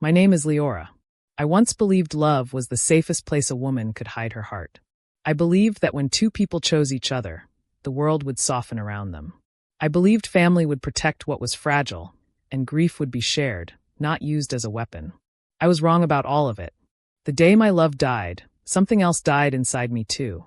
My name is Leora. I once believed love was the safest place a woman could hide her heart. I believed that when two people chose each other, the world would soften around them. I believed family would protect what was fragile, and grief would be shared, not used as a weapon. I was wrong about all of it. The day my love died, something else died inside me too.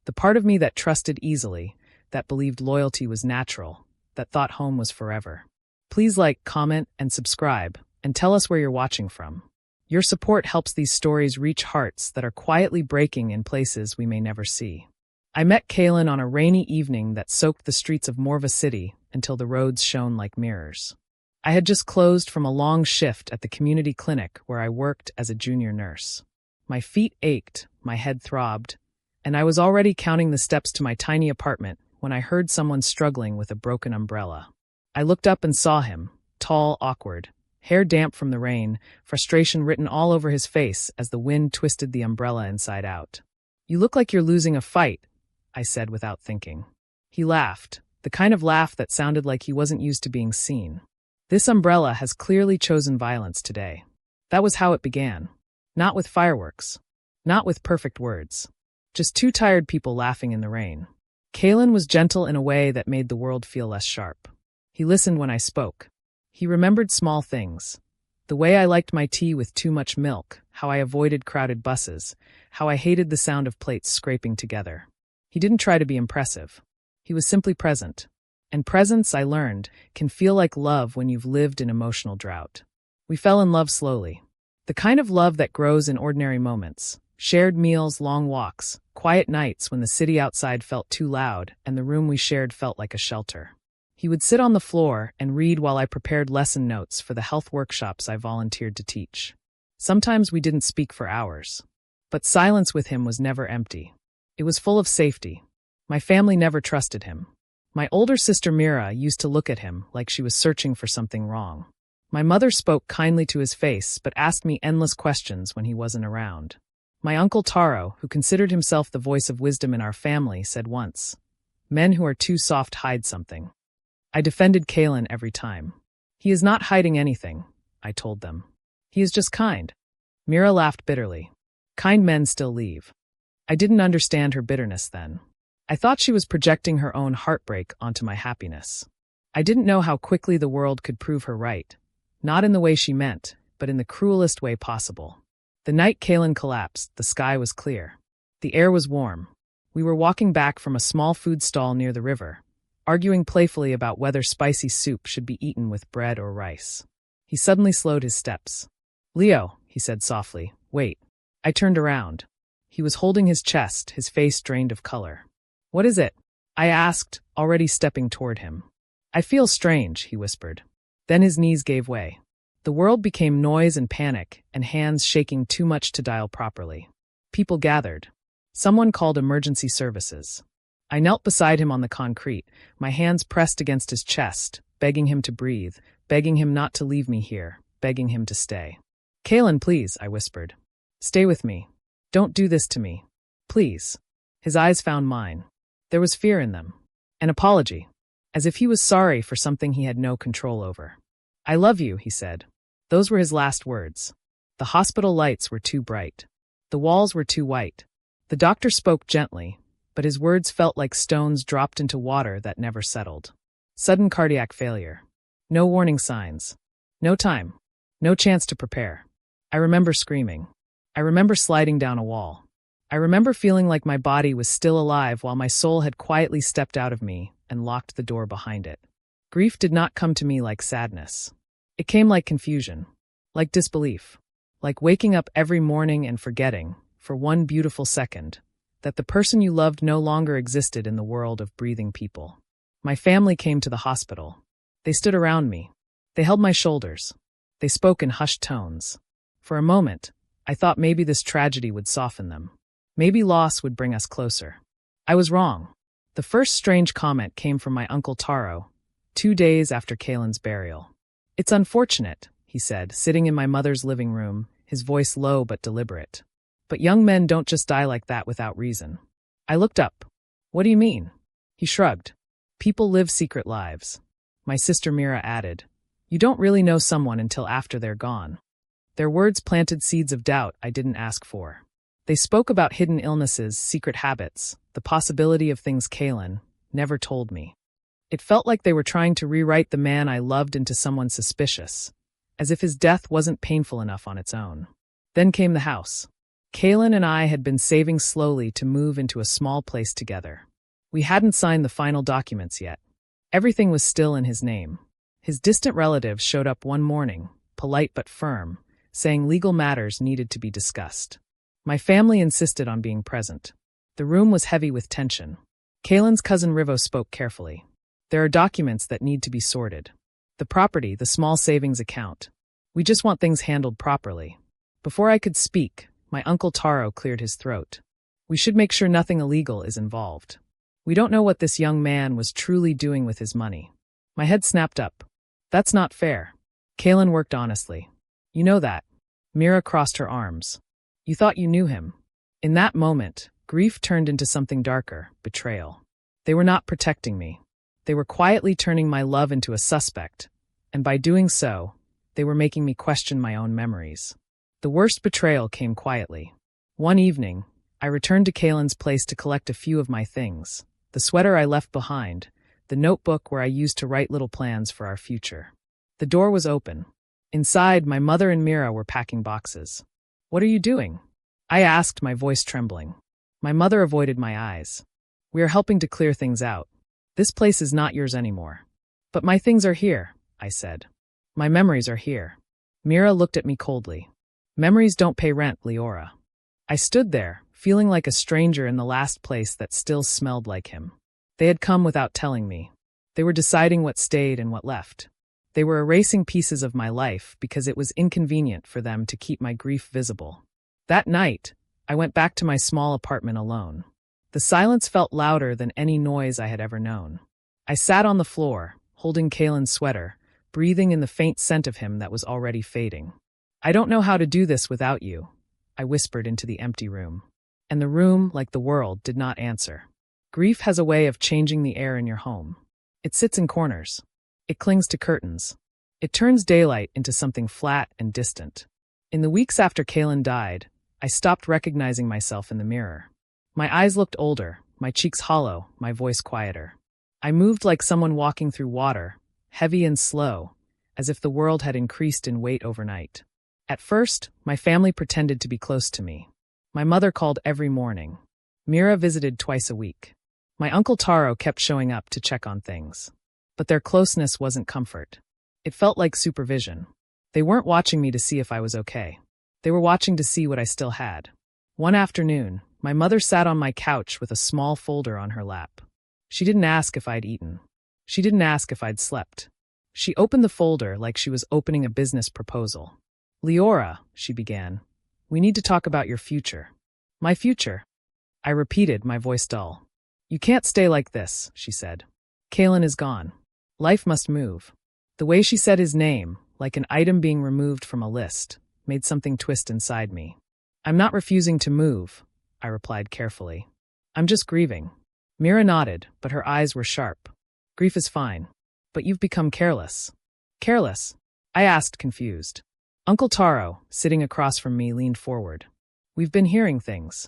The part of me that trusted easily, that believed loyalty was natural, that thought home was forever. Please like, comment, and subscribe, and tell us where you're watching from. Your support helps these stories reach hearts that are quietly breaking in places we may never see. I met Kaylin on a rainy evening that soaked the streets of Morva City until the roads shone like mirrors. I had just closed from a long shift at the community clinic where I worked as a junior nurse. My feet ached, my head throbbed, and I was already counting the steps to my tiny apartment when I heard someone struggling with a broken umbrella. I looked up and saw him, tall, awkward, hair damp from the rain, frustration written all over his face as the wind twisted the umbrella inside out. "You look like you're losing a fight," I said without thinking. He laughed, the kind of laugh that sounded like he wasn't used to being seen. "This umbrella has clearly chosen violence today." That was how it began. Not with fireworks. Not with perfect words. Just two tired people laughing in the rain. Kaylin was gentle in a way that made the world feel less sharp. He listened when I spoke. He remembered small things. The way I liked my tea with too much milk, how I avoided crowded buses, how I hated the sound of plates scraping together. He didn't try to be impressive. He was simply present. And presence, I learned, can feel like love when you've lived in emotional drought. We fell in love slowly. The kind of love that grows in ordinary moments. Shared meals, long walks, quiet nights when the city outside felt too loud and the room we shared felt like a shelter. He would sit on the floor and read while I prepared lesson notes for the health workshops I volunteered to teach. Sometimes we didn't speak for hours. But silence with him was never empty. It was full of safety. My family never trusted him. My older sister Mira used to look at him like she was searching for something wrong. My mother spoke kindly to his face but asked me endless questions when he wasn't around. My uncle Taro, who considered himself the voice of wisdom in our family, said once, "Men who are too soft hide something." I defended Kaylin every time. "He is not hiding anything," I told them. "He is just kind." Mira laughed bitterly. Kind men still leave. I didn't understand her bitterness then. I thought she was projecting her own heartbreak onto my happiness. I didn't know how quickly the world could prove her right. Not in the way she meant, but in the cruelest way possible. The night Kaylin collapsed, the sky was clear. The air was warm. We were walking back from a small food stall near the river, arguing playfully about whether spicy soup should be eaten with bread or rice. He suddenly slowed his steps. "Leo," he said softly, "wait." I turned around. He was holding his chest, his face drained of color. "What is it?" I asked, already stepping toward him. "I feel strange," he whispered. Then his knees gave way. The world became noise and panic, and hands shaking too much to dial properly. People gathered. Someone called emergency services. I knelt beside him on the concrete, my hands pressed against his chest, begging him to breathe, begging him not to leave me here, begging him to stay. "Kaylin, please," I whispered. "Stay with me. Don't do this to me. Please." His eyes found mine. There was fear in them. An apology. As if he was sorry for something he had no control over. "I love you," he said. Those were his last words. The hospital lights were too bright. The walls were too white. The doctor spoke gently, but his words felt like stones dropped into water that never settled. Sudden cardiac failure. No warning signs. No time. No chance to prepare. I remember screaming. I remember sliding down a wall. I remember feeling like my body was still alive while my soul had quietly stepped out of me and locked the door behind it. Grief did not come to me like sadness. It came like confusion, like disbelief, like waking up every morning and forgetting, for one beautiful second, that the person you loved no longer existed in the world of breathing people. My family came to the hospital. They stood around me. They held my shoulders. They spoke in hushed tones. For a moment, I thought maybe this tragedy would soften them. Maybe loss would bring us closer. I was wrong. The first strange comment came from my Uncle Taro, 2 days after Kaylin's burial. "It's unfortunate," he said, sitting in my mother's living room, his voice low but deliberate. "But young men don't just die like that without reason." I looked up. "What do you mean?" He shrugged. "People live secret lives." My sister Mira added, "You don't really know someone until after they're gone." Their words planted seeds of doubt I didn't ask for. They spoke about hidden illnesses, secret habits, the possibility of things Kaylin never told me. It felt like they were trying to rewrite the man I loved into someone suspicious, as if his death wasn't painful enough on its own. Then came the house. Kaylin and I had been saving slowly to move into a small place together. We hadn't signed the final documents yet. Everything was still in his name. His distant relatives showed up one morning, polite but firm, saying legal matters needed to be discussed. My family insisted on being present. The room was heavy with tension. Kaylin's cousin Rivo spoke carefully. There are documents that need to be sorted. The property, the small savings account. We just want things handled properly. Before I could speak, my uncle Taro cleared his throat. We should make sure nothing illegal is involved. We don't know what this young man was truly doing with his money. My head snapped up. That's not fair. Kaylin worked honestly. You know that. Mira crossed her arms. You thought you knew him. In that moment, grief turned into something darker, betrayal. They were not protecting me. They were quietly turning my love into a suspect, and by doing so, they were making me question my own memories. The worst betrayal came quietly. One evening, I returned to Kaylin's place to collect a few of my things. The sweater I left behind, the notebook where I used to write little plans for our future. The door was open. Inside, my mother and Mira were packing boxes. What are you doing? I asked, my voice trembling. My mother avoided my eyes. We are helping to clear things out. This place is not yours anymore. But my things are here, I said. My memories are here. Mira looked at me coldly. Memories don't pay rent, Leora. I stood there, feeling like a stranger in the last place that still smelled like him. They had come without telling me. They were deciding what stayed and what left. They were erasing pieces of my life because it was inconvenient for them to keep my grief visible. That night, I went back to my small apartment alone. The silence felt louder than any noise I had ever known. I sat on the floor, holding Kaylin's sweater, breathing in the faint scent of him that was already fading. I don't know how to do this without you, I whispered into the empty room. And the room, like the world, did not answer. Grief has a way of changing the air in your home. It sits in corners. It clings to curtains. It turns daylight into something flat and distant. In the weeks after Kaylin died, I stopped recognizing myself in the mirror. My eyes looked older, my cheeks hollow, my voice quieter. I moved like someone walking through water, heavy and slow, as if the world had increased in weight overnight. At first, my family pretended to be close to me. My mother called every morning. Mira visited twice a week. My uncle Taro kept showing up to check on things. But their closeness wasn't comfort. It felt like supervision. They weren't watching me to see if I was okay. They were watching to see what I still had. One afternoon, my mother sat on my couch with a small folder on her lap. She didn't ask if I'd eaten. She didn't ask if I'd slept. She opened the folder like she was opening a business proposal. Leora, she began, we need to talk about your future. My future? I repeated, my voice dull. You can't stay like this, she said. Kaylin is gone. Life must move. The way she said his name, like an item being removed from a list, made something twist inside me. I'm not refusing to move, I replied carefully. I'm just grieving. Mira nodded, but her eyes were sharp. Grief is fine. But you've become careless. Careless? I asked, confused. Uncle Taro, sitting across from me, leaned forward. We've been hearing things.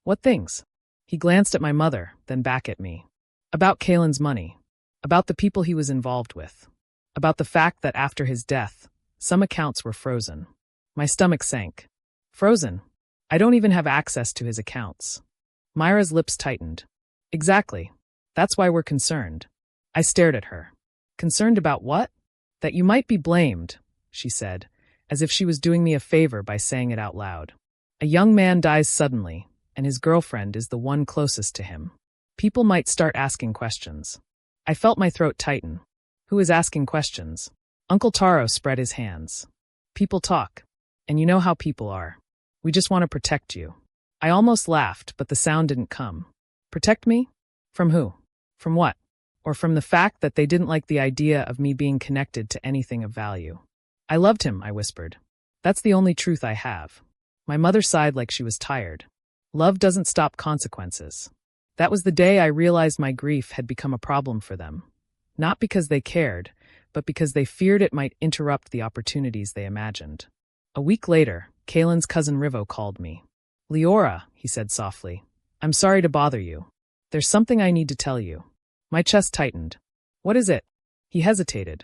What things? He glanced at my mother, then back at me. About Kaylin's money. About the people he was involved with. About the fact that after his death, some accounts were frozen. My stomach sank. Frozen? I don't even have access to his accounts. Myra's lips tightened. Exactly. That's why we're concerned. I stared at her. Concerned about what? That you might be blamed, she said, as if she was doing me a favor by saying it out loud. A young man dies suddenly, and his girlfriend is the one closest to him. People might start asking questions. I felt my throat tighten. Who is asking questions? Uncle Taro spread his hands. People talk. And you know how people are. We just want to protect you. I almost laughed, but the sound didn't come. Protect me? From who? From what? Or from the fact that they didn't like the idea of me being connected to anything of value. I loved him, I whispered. That's the only truth I have. My mother sighed like she was tired. Love doesn't stop consequences. That was the day I realized my grief had become a problem for them. Not because they cared, but because they feared it might interrupt the opportunities they imagined. A week later, Kaylin's cousin Rivo called me. Leora, he said softly, I'm sorry to bother you. There's something I need to tell you. My chest tightened. What is it? He hesitated.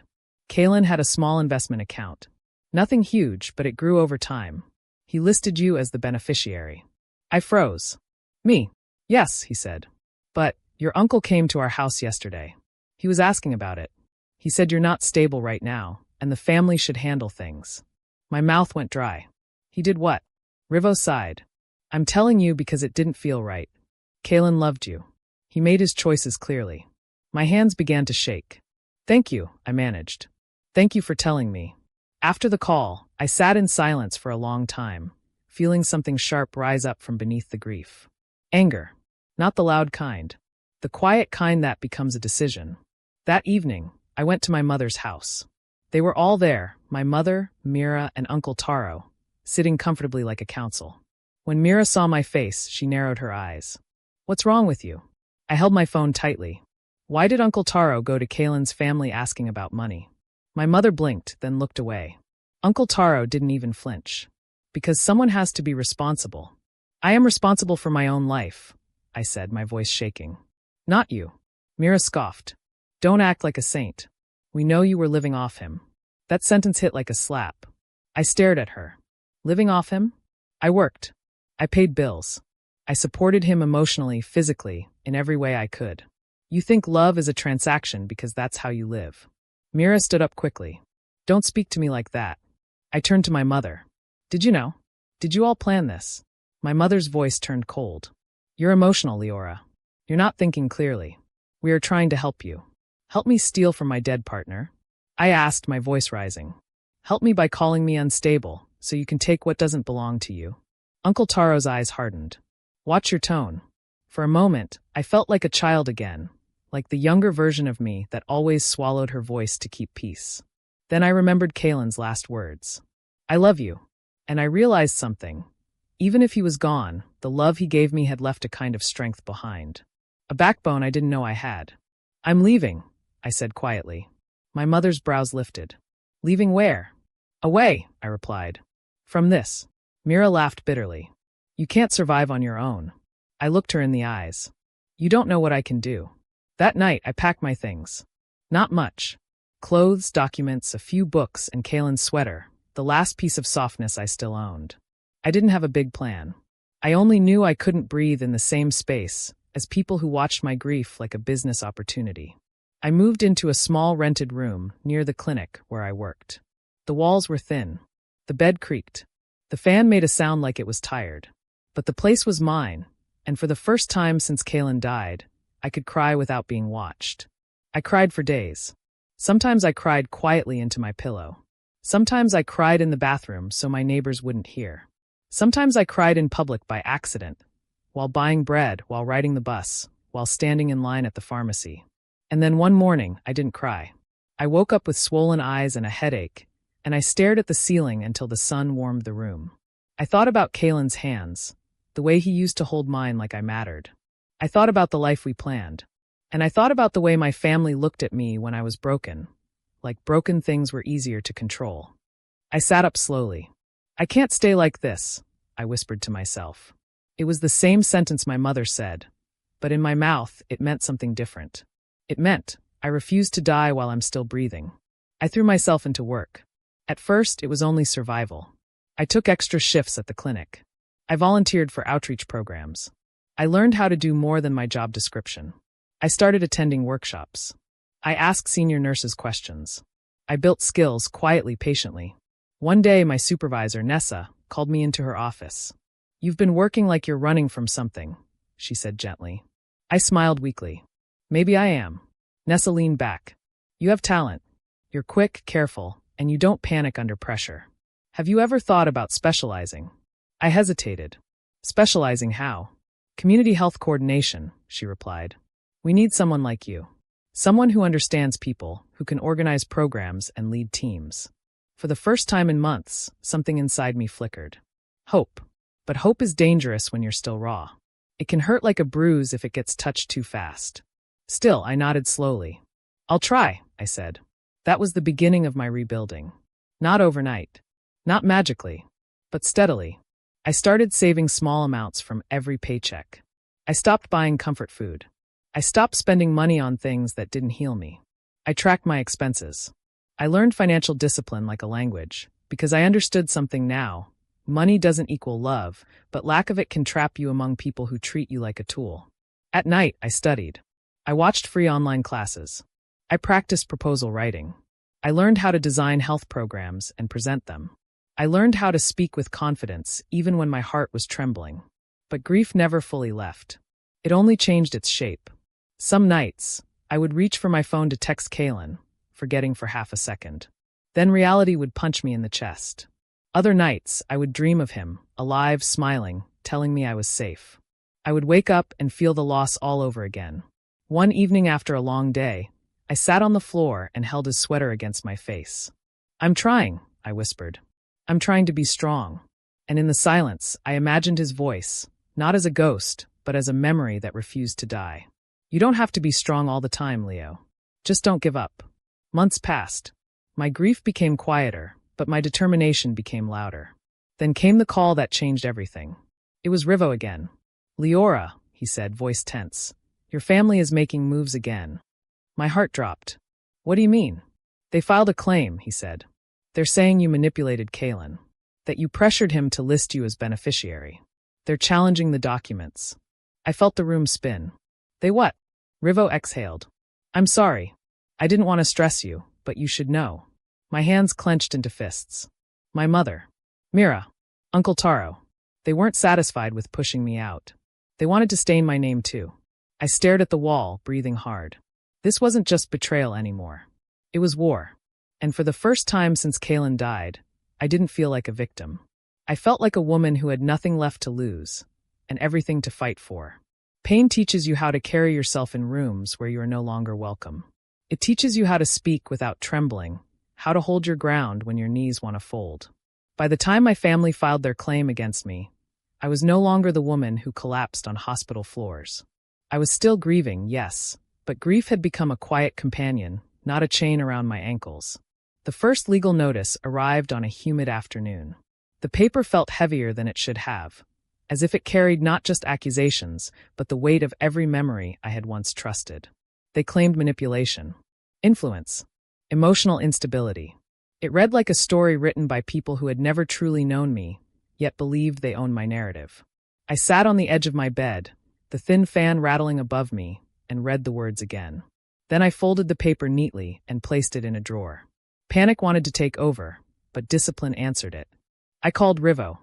Kaylin had a small investment account. Nothing huge, but it grew over time. He listed you as the beneficiary. I froze. Me? Yes, he said. But your uncle came to our house yesterday. He was asking about it. He said you're not stable right now, and the family should handle things. My mouth went dry. He did what? Rivo sighed. I'm telling you because it didn't feel right. Kaylin loved you. He made his choices clearly. My hands began to shake. Thank you, I managed. Thank you for telling me. After the call, I sat in silence for a long time, feeling something sharp rise up from beneath the grief. Anger. Not the loud kind. The quiet kind that becomes a decision. That evening, I went to my mother's house. They were all there, my mother, Mira, and Uncle Taro, sitting comfortably like a council. When Mira saw my face, she narrowed her eyes. What's wrong with you? I held my phone tightly. Why did Uncle Taro go to Kaylin's family asking about money? My mother blinked, then looked away. Uncle Taro didn't even flinch. Because someone has to be responsible. I am responsible for my own life, I said, my voice shaking. Not you. Mira scoffed. Don't act like a saint. We know you were living off him. That sentence hit like a slap. I stared at her. Living off him? I worked. I paid bills. I supported him emotionally, physically, in every way I could. You think love is a transaction because that's how you live. Mira stood up quickly. Don't speak to me like that. I turned to my mother. Did you know? Did you all plan this? My mother's voice turned cold. You're emotional, Leora. You're not thinking clearly. We are trying to help you. Help me steal from my dead partner? I asked, my voice rising. Help me by calling me unstable, so you can take what doesn't belong to you. Uncle Taro's eyes hardened. Watch your tone. For a moment, I felt like a child again, like the younger version of me that always swallowed her voice to keep peace. Then I remembered Kaylin's last words. I love you. And I realized something. Even if he was gone, the love he gave me had left a kind of strength behind. A backbone I didn't know I had. I'm leaving, I said quietly. My mother's brows lifted. Leaving where? Away, I replied. From this. Mira laughed bitterly. You can't survive on your own. I looked her in the eyes. You don't know what I can do. That night, I packed my things. Not much. Clothes, documents, a few books, and Kaylin's sweater, the last piece of softness I still owned. I didn't have a big plan. I only knew I couldn't breathe in the same space as people who watched my grief like a business opportunity. I moved into a small rented room near the clinic where I worked. The walls were thin. The bed creaked. The fan made a sound like it was tired. But the place was mine, and for the first time since Kaylin died, I could cry without being watched. I cried for days. Sometimes I cried quietly into my pillow. Sometimes I cried in the bathroom so my neighbors wouldn't hear. Sometimes I cried in public by accident, while buying bread, while riding the bus, while standing in line at the pharmacy. And then one morning, I didn't cry. I woke up with swollen eyes and a headache, and I stared at the ceiling until the sun warmed the room. I thought about Kaylin's hands, the way he used to hold mine like I mattered. I thought about the life we planned. And I thought about the way my family looked at me when I was broken, like broken things were easier to control. I sat up slowly. I can't stay like this, I whispered to myself. It was the same sentence my mother said, but in my mouth it meant something different. It meant I refused to die while I'm still breathing. I threw myself into work. At first, it was only survival. I took extra shifts at the clinic. I volunteered for outreach programs. I learned how to do more than my job description. I started attending workshops. I asked senior nurses questions. I built skills quietly, patiently. One day, my supervisor, Nessa, called me into her office. You've been working like you're running from something, she said gently. I smiled weakly. Maybe I am. Nessa leaned back. You have talent. You're quick, careful, and you don't panic under pressure. Have you ever thought about specializing? I hesitated. Specializing how? Community health coordination, she replied. We need someone like you. Someone who understands people, who can organize programs and lead teams. For the first time in months, something inside me flickered. Hope. But hope is dangerous when you're still raw. It can hurt like a bruise if it gets touched too fast. Still, I nodded slowly. I'll try, I said. That was the beginning of my rebuilding. Not overnight. Not magically, but steadily. I started saving small amounts from every paycheck. I stopped buying comfort food. I stopped spending money on things that didn't heal me. I tracked my expenses. I learned financial discipline like a language, because I understood something now. Money doesn't equal love, but lack of it can trap you among people who treat you like a tool. At night, I studied. I watched free online classes. I practiced proposal writing. I learned how to design health programs and present them. I learned how to speak with confidence even when my heart was trembling. But grief never fully left. It only changed its shape. Some nights, I would reach for my phone to text Kaylin, forgetting for half a second. Then reality would punch me in the chest. Other nights, I would dream of him, alive, smiling, telling me I was safe. I would wake up and feel the loss all over again. One evening after a long day, I sat on the floor and held his sweater against my face. "I'm trying," I whispered. "I'm trying to be strong." And in the silence, I imagined his voice, not as a ghost, but as a memory that refused to die. "You don't have to be strong all the time, Leo. Just don't give up." Months passed. My grief became quieter, but my determination became louder. Then came the call that changed everything. It was Rivo again. "Leora," he said, voice tense. "Your family is making moves again." My heart dropped. "What do you mean?" "They filed a claim," he said. "They're saying you manipulated Kaylin, that you pressured him to list you as beneficiary. They're challenging the documents." I felt the room spin. "They what?" Rivo exhaled. "I'm sorry. I didn't want to stress you, but you should know." My hands clenched into fists. My mother, Mira, Uncle Taro. They weren't satisfied with pushing me out. They wanted to stain my name too. I stared at the wall, breathing hard. This wasn't just betrayal anymore. It was war. And for the first time since Kaylin died, I didn't feel like a victim. I felt like a woman who had nothing left to lose, and everything to fight for. Pain teaches you how to carry yourself in rooms where you are no longer welcome. It teaches you how to speak without trembling, how to hold your ground when your knees want to fold. By the time my family filed their claim against me, I was no longer the woman who collapsed on hospital floors. I was still grieving, yes, but grief had become a quiet companion, not a chain around my ankles. The first legal notice arrived on a humid afternoon. The paper felt heavier than it should have, as if it carried not just accusations, but the weight of every memory I had once trusted. They claimed manipulation, influence, emotional instability. It read like a story written by people who had never truly known me, yet believed they owned my narrative. I sat on the edge of my bed, the thin fan rattling above me, and read the words again. Then I folded the paper neatly and placed it in a drawer. Panic wanted to take over, but discipline answered it. I called Rivo.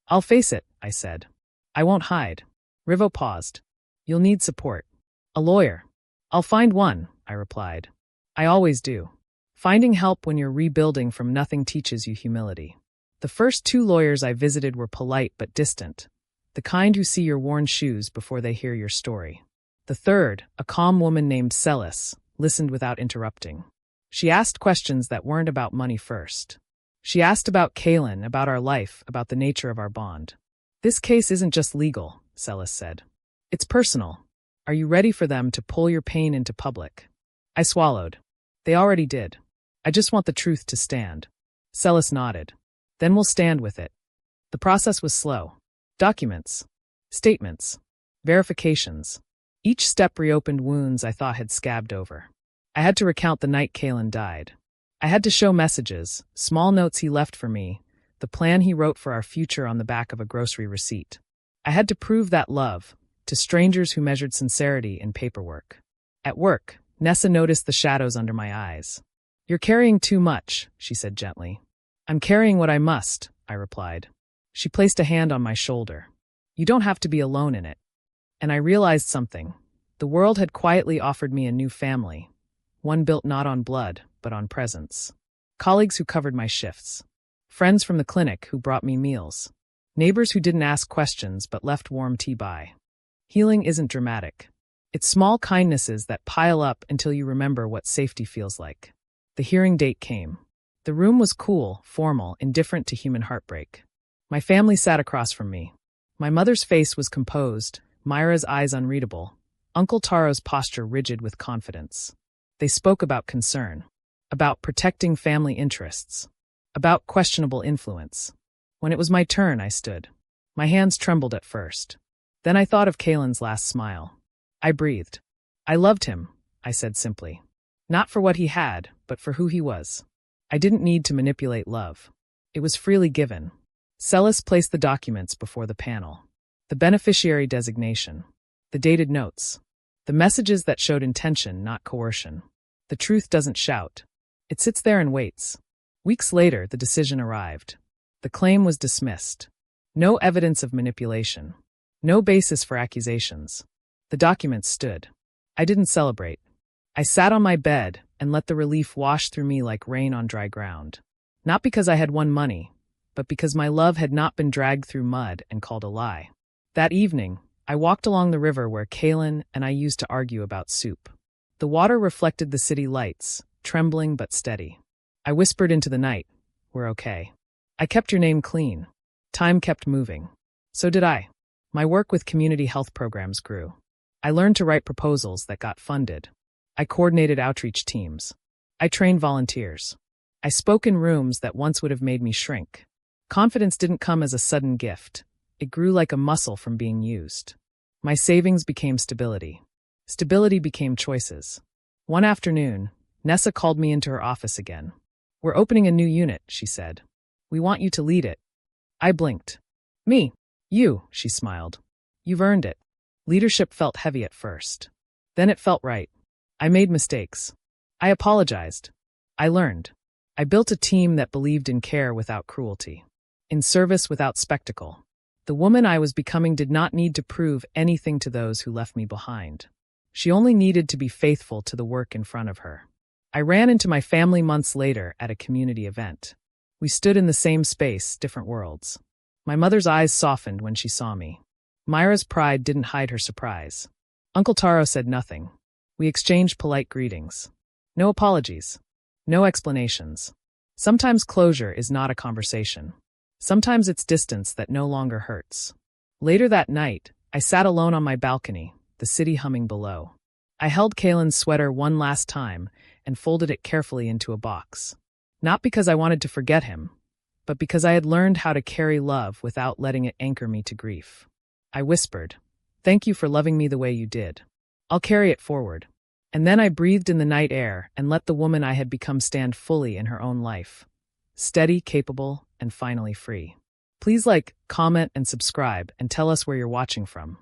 "I'll face it," I said. "I won't hide." Rivo paused. "You'll need support." "A lawyer." "I'll find one," I replied. "I always do." Finding help when you're rebuilding from nothing teaches you humility. The first 2 lawyers I visited were polite but distant, the kind who see your worn shoes before they hear your story. The third, a calm woman named Celis, listened without interrupting. She asked questions that weren't about money first. She asked about Kaylin, about our life, about the nature of our bond. "This case isn't just legal," Celis said. "It's personal. Are you ready for them to pull your pain into public?" I swallowed. "They already did. I just want the truth to stand." Celis nodded. "Then we'll stand with it." The process was slow. Documents, statements, verifications. Each step reopened wounds I thought had scabbed over. I had to recount the night Kaylin died. I had to show messages, small notes he left for me, the plan he wrote for our future on the back of a grocery receipt. I had to prove that love, to strangers who measured sincerity in paperwork. At work, Nessa noticed the shadows under my eyes. "You're carrying too much," she said gently. "I'm carrying what I must," I replied. She placed a hand on my shoulder. "You don't have to be alone in it." And I realized something. The world had quietly offered me a new family, one built not on blood, but on presence. Colleagues who covered my shifts. Friends from the clinic who brought me meals. Neighbors who didn't ask questions but left warm tea by. Healing isn't dramatic. It's small kindnesses that pile up until you remember what safety feels like. The hearing date came. The room was cool, formal, indifferent to human heartbreak. My family sat across from me. My mother's face was composed, Myra's eyes unreadable, Uncle Taro's posture rigid with confidence. They spoke about concern, about protecting family interests, about questionable influence. When it was my turn, I stood. My hands trembled at first. Then I thought of Kalen's last smile. I breathed. I loved him, I said simply. Not for what he had, but for who he was. I didn't need to manipulate love. It was freely given. Celis placed the documents before the panel. The beneficiary designation. The dated notes. The messages that showed intention, not coercion. The truth doesn't shout. It sits there and waits. Weeks later, the decision arrived. The claim was dismissed. No evidence of manipulation. No basis for accusations. The documents stood. I didn't celebrate. I sat on my bed and let the relief wash through me like rain on dry ground. Not because I had won money, but because my love had not been dragged through mud and called a lie. That evening, I walked along the river where Kalen and I used to argue about soup. The water reflected the city lights, trembling but steady. I whispered into the night, "We're okay. I kept your name clean." Time kept moving. So did I. My work with community health programs grew. I learned to write proposals that got funded. I coordinated outreach teams. I trained volunteers. I spoke in rooms that once would have made me shrink. Confidence didn't come as a sudden gift. It grew like a muscle from being used. My savings became stability. Stability became choices. One afternoon, Nessa called me into her office again. "We're opening a new unit," she said. "We want you to lead it." I blinked. "Me? You," she smiled. "You've earned it." Leadership felt heavy at first. Then it felt right. I made mistakes. I apologized. I learned. I built a team that believed in care without cruelty. In service without spectacle. The woman I was becoming did not need to prove anything to those who left me behind. She only needed to be faithful to the work in front of her. I ran into my family months later at a community event. We stood in the same space, different worlds. My mother's eyes softened when she saw me. Myra's pride didn't hide her surprise. Uncle Taro said nothing. We exchanged polite greetings. No apologies. No explanations. Sometimes closure is not a conversation. Sometimes it's distance that no longer hurts. Later that night, I sat alone on my balcony, the city humming below. I held Kalen's sweater one last time and folded it carefully into a box. Not because I wanted to forget him, but because I had learned how to carry love without letting it anchor me to grief. I whispered, "Thank you for loving me the way you did. I'll carry it forward." And then I breathed in the night air and let the woman I had become stand fully in her own life. Steady, capable, and finally free. Please like, comment, and subscribe, and tell us where you're watching from.